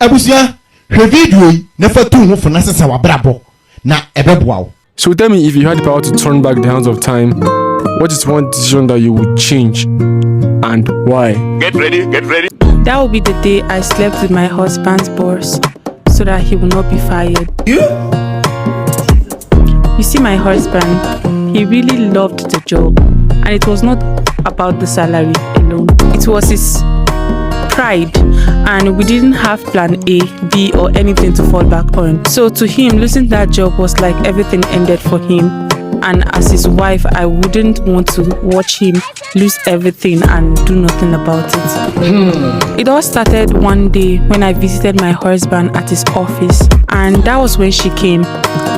Abusia, her video never too much for necessary brabo. Na ebeboa. So tell me, if you had the power to turn back the hands of time, what is one decision that you would change and why? Get ready, get ready. That would be the day I slept with my husband's boss so that he would not be fired. Yeah. You see, my husband, he really loved the job, and it was not about the salary alone. It was his pride, and we didn't have plan A, B, or anything to fall back on. So to him, losing that job was like everything ended for him. And as his wife, I wouldn't want to watch him lose everything and do nothing about it. It all started one day when I visited my husband at his office, and that was when she came.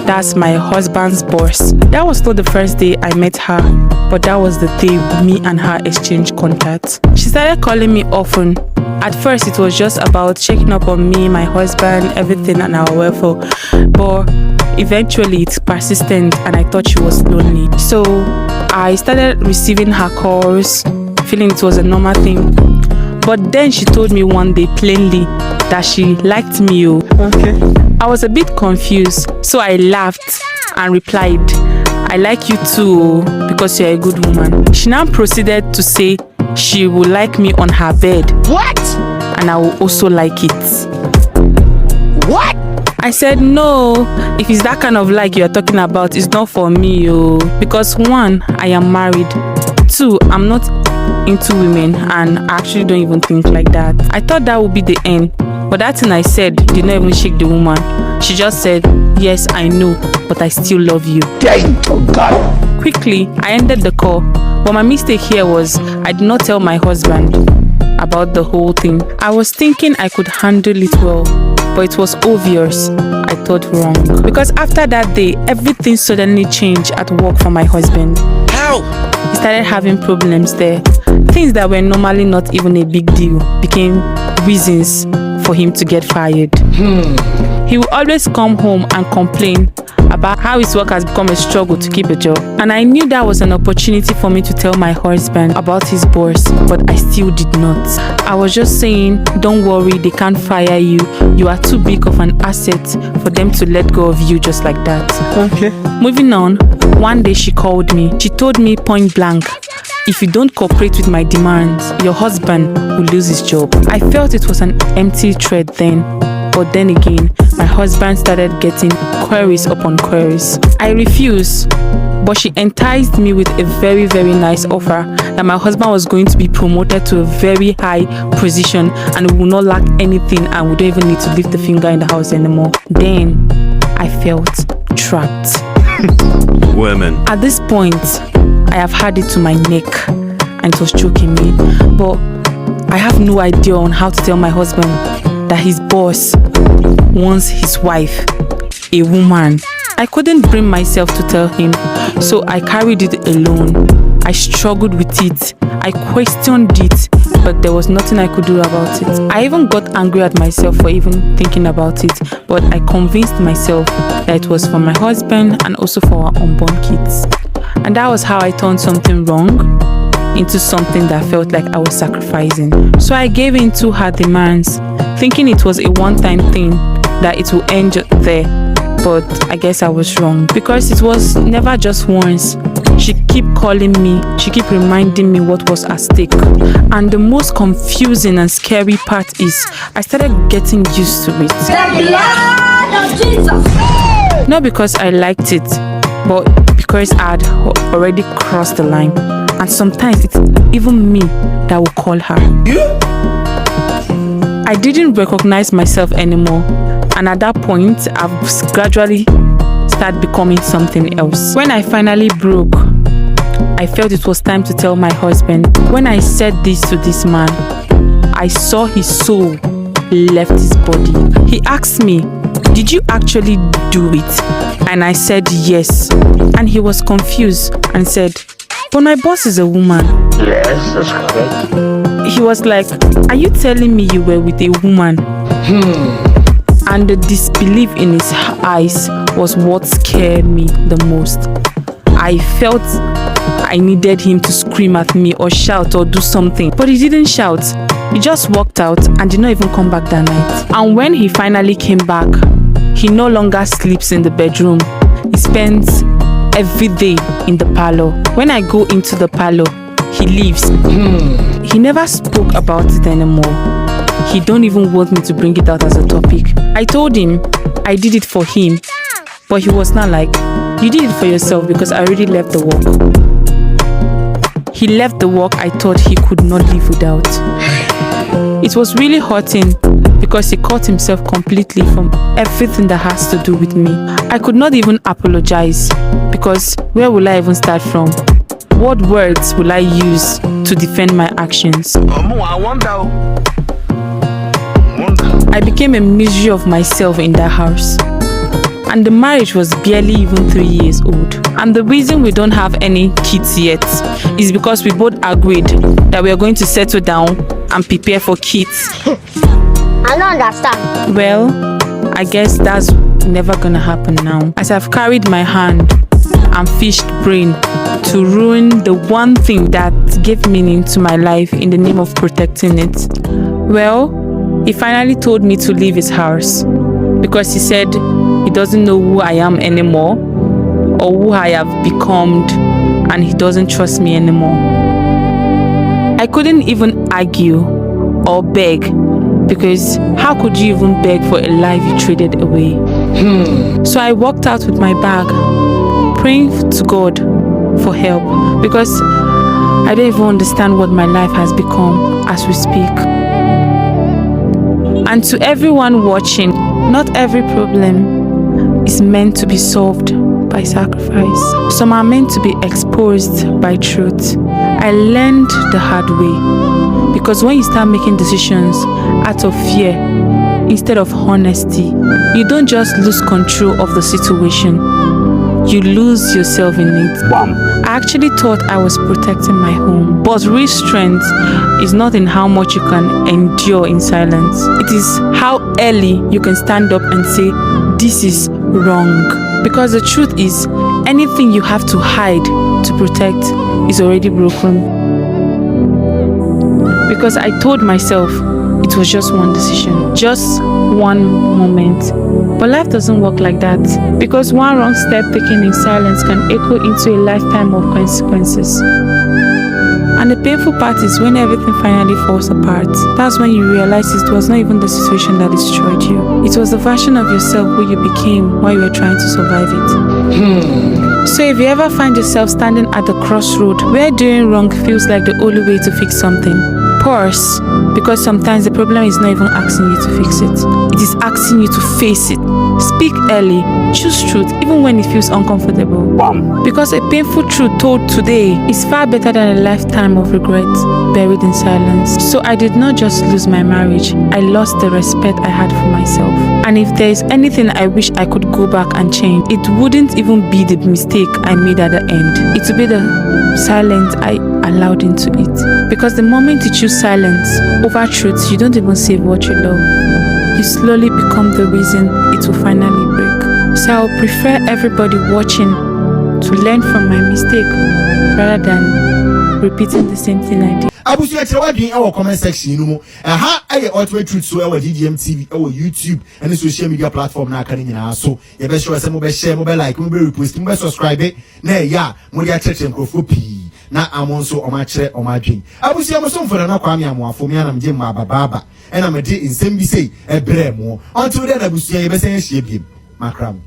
That's my husband's boss. That was not the first day I met her, but that was the day me and her exchanged contacts. She started calling me often. At first, it was just about checking up on me, my husband, everything, and our welfare. But eventually, it's persistent, and I thought she was lonely. So I started receiving her calls, feeling it was a normal thing. But then she told me one day plainly that she liked me. Okay. I was a bit confused, so I laughed and replied, "I like you too, because you're a good woman." She now proceeded to say she would like me on her bed. What? And I will also like it. What? I said, no, if it's that kind of like you're talking about, it's not for me, because 1, I am married. 2, I'm not into women, and I actually don't even think like that. I thought that would be the end, but that thing I said did not even shake the woman. She just said, yes, I know, but I still love you. Dang, oh God. Quickly, I ended the call, but my mistake here was I did not tell my husband about the whole thing. I was thinking I could handle it well, but it was obvious I thought wrong. Because after that day, everything suddenly changed at work for my husband. How? He started having problems there. Things that were normally not even a big deal became reasons for him to get fired. He would always come home and complain about how his work has become a struggle to keep a job. And I knew that was an opportunity for me to tell my husband about his boss, but I still did not. I was just saying, don't worry, they can't fire you. You are too big of an asset for them to let go of you just like that. Okay. Moving on, one day she called me. She told me point blank, if you don't cooperate with my demands, your husband will lose his job. I felt it was an empty threat then. But then again, my husband started getting queries upon queries. I refused, but she enticed me with a very, very nice offer that my husband was going to be promoted to a very high position and we will not lack anything and we don't even need to lift the finger in the house anymore. Then I felt trapped. Women. At this point, I have had it to my neck and it was choking me. But I have no idea on how to tell my husband that his boss wants his wife, a woman. I couldn't bring myself to tell him, so I carried it alone. I struggled with it. I questioned it, but there was nothing I could do about it. I even got angry at myself for even thinking about it, but I convinced myself that it was for my husband and also for our unborn kids. And that was how I turned something wrong into something that felt like I was sacrificing. So I gave in to her demands, thinking it was a one-time thing, that it will end there. But I guess I was wrong, because it was never just once. She kept calling me, she kept reminding me what was at stake. And the most confusing and scary part is I started getting used to it. The blood of Jesus! Not because I liked it, but because I had already crossed the line. And sometimes it's even me that will call her. I didn't recognize myself anymore. And at that point, I've gradually started becoming something else. When I finally broke, I felt it was time to tell my husband. When I said this to this man, I saw his soul left his body. He asked me, did you actually do it? And I said yes. And he was confused and said, but my boss is a woman. Yes, that's correct. He was like, are you telling me you were with a woman? And the disbelief in his eyes was what scared me the most. I felt I needed him to scream at me or shout or do something, but he didn't shout. He just walked out and did not even come back that night. And when he finally came back, he no longer sleeps in the bedroom. He spends every day in the parlor. When I go into the parlor, he leaves. He never spoke about it anymore. He don't even want me to bring it out as a topic. I told him I did it for him, but he was not like, you did it for yourself because I already left the work. He left the work I thought he could not live without. It was really hurting because he cut himself completely from everything that has to do with me. I could not even apologize because where will I even start from? What words will I use to defend my actions? I became a misery of myself in that house. And the marriage was barely even 3 years old. And the reason we don't have any kids yet is because we both agreed that we are going to settle down and prepare for kids. I don't understand. Well, I guess that's never gonna happen now, as I've carried my hand and fished brain to ruin the one thing that gave meaning to my life in the name of protecting it. Well, he finally told me to leave his house because he said he doesn't know who I am anymore or who I have become, and he doesn't trust me anymore. I couldn't even argue or beg, because how could you even beg for a life you traded away? So I walked out with my bag, praying to God for help, because I don't even understand what my life has become as we speak. And to everyone watching, not every problem is meant to be solved by sacrifice. Some are meant to be exposed by truth. I learned the hard way, because when you start making decisions out of fear instead of honesty, you don't just lose control of the situation, you lose yourself in it. I actually thought I was protecting my home, but real strength is not in how much you can endure in silence. It is how early you can stand up and say, this is wrong. Because the truth is, anything you have to hide to protect is already broken. Because I told myself it was just one decision, just one moment. But life doesn't work like that, because one wrong step taken in silence can echo into a lifetime of consequences. And the painful part is when everything finally falls apart. That's when you realize it was not even the situation that destroyed you. It was the version of yourself who you became while you were trying to survive it. So if you ever find yourself standing at the crossroad where doing wrong feels like the only way to fix something, pause, because sometimes the problem is not even asking you to fix it. It is asking you to face it. Speak early, choose truth even when it feels uncomfortable. Because a painful truth told today is far better than a lifetime of regret buried in silence. So I did not just lose my marriage, I lost the respect I had for myself. And if there is anything I wish I could go back and change, it wouldn't even be the mistake I made at the end. It would be the silence I allowed into it. Because the moment you choose silence over truth, you don't even save what you love. You slowly become the reason it will finally break. So I would prefer everybody watching to learn from my mistake rather than repeating the same thing I did. Abusu ya chewa din our comment section no mo. Aha aye ultimate truth so our DDM TV our YouTube and social media platform na aka nyina so. Ye be sure say mo be share, mo be like, mo be repost, mo be subscribe. Na ya mo dia cheche mkrofo pii. Na amonso o ma kire o ma dwen. Abusu ya mo so mfora na kwa me amoafo me anam je ma baba. Ena me de nsem bi sei ebre mo. Until then abusu ya ye be say hie biem. Makram.